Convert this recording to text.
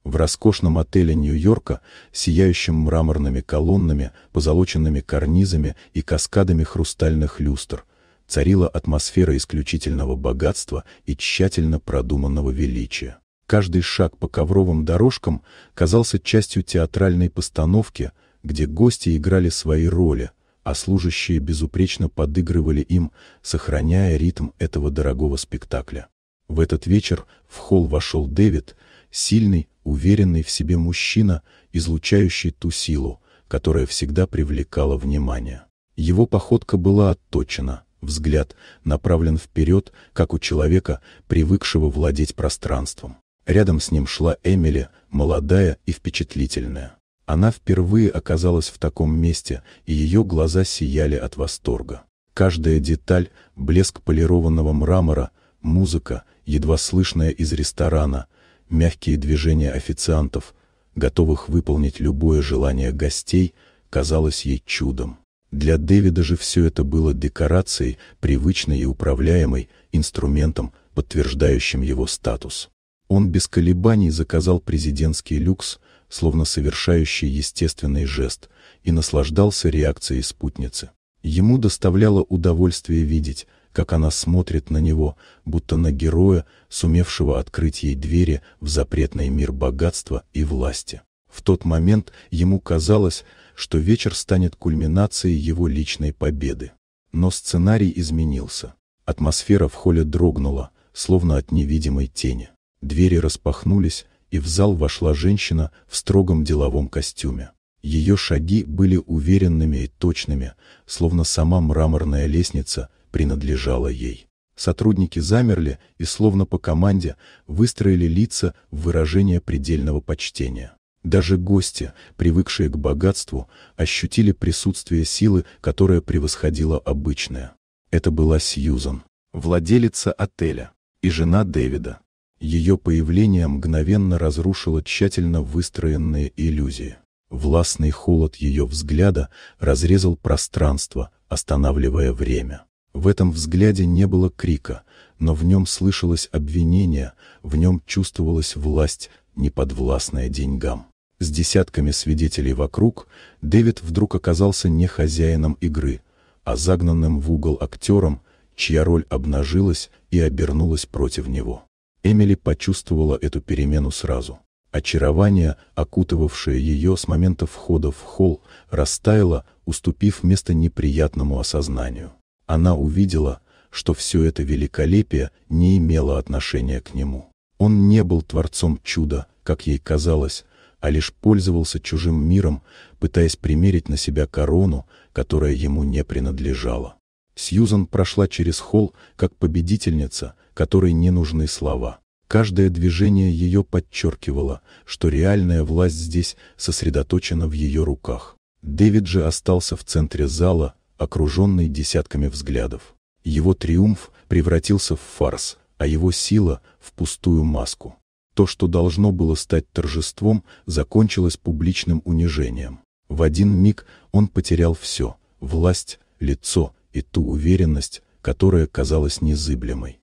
В роскошном отеле Нью-Йорка, сияющем мраморными колоннами, позолоченными карнизами и каскадами хрустальных люстр, царила атмосфера исключительного богатства и тщательно продуманного величия. Каждый шаг по ковровым дорожкам казался частью театральной постановки, где гости играли свои роли, а служащие безупречно подыгрывали им, сохраняя ритм этого дорогого спектакля. В этот вечер в холл вошел Дэвид, сильный, уверенный в себе мужчина, излучающий ту силу, которая всегда привлекала внимание. Его походка была отточена, взгляд направлен вперед, как у человека, привыкшего владеть пространством. Рядом с ним шла Эмили, молодая и впечатлительная. Она впервые оказалась в таком месте, и ее глаза сияли от восторга. Каждая деталь, блеск полированного мрамора, музыка, едва слышная из ресторана, мягкие движения официантов, готовых выполнить любое желание гостей, казалось ей чудом. Для Дэвида же все это было декорацией, привычной и управляемой, инструментом, подтверждающим его статус. Он без колебаний заказал президентский люкс, словно совершающий естественный жест, и наслаждался реакцией спутницы. Ему доставляло удовольствие видеть, как она смотрит на него, будто на героя, сумевшего открыть ей двери в запретный мир богатства и власти. В тот момент ему казалось, что вечер станет кульминацией его личной победы. Но сценарий изменился. Атмосфера в холле дрогнула, словно от невидимой тени. Двери распахнулись, и в зал вошла женщина в строгом деловом костюме. Ее шаги были уверенными и точными, словно сама мраморная лестница принадлежала ей. Сотрудники замерли и, словно по команде, выстроили лица в выражение предельного почтения. Даже гости, привыкшие к богатству, ощутили присутствие силы, которая превосходила обычное. Это была Сьюзан, владелица отеля и жена Дэвида. Ее появление мгновенно разрушило тщательно выстроенные иллюзии. Властный холод ее взгляда разрезал пространство, останавливая время. В этом взгляде не было крика, но в нем слышалось обвинение, в нем чувствовалась власть, неподвластная деньгам. С десятками свидетелей вокруг Дэвид вдруг оказался не хозяином игры, а загнанным в угол актером, чья роль обнажилась и обернулась против него. Эмили почувствовала эту перемену сразу. Очарование, окутывавшее ее с момента входа в холл, растаяло, уступив место неприятному осознанию. Она увидела, что все это великолепие не имело отношения к нему. Он не был творцом чуда, как ей казалось, а лишь пользовался чужим миром, пытаясь примерить на себя корону, которая ему не принадлежала. Сьюзан прошла через холл, как победительница, которой не нужны слова. Каждое движение ее подчеркивало, что реальная власть здесь сосредоточена в ее руках. Дэвид же остался в центре зала, окруженный десятками взглядов. Его триумф превратился в фарс, а его сила — в пустую маску. То, что должно было стать торжеством, закончилось публичным унижением. В один миг он потерял все — власть, лицо и ту уверенность, которая казалась незыблемой.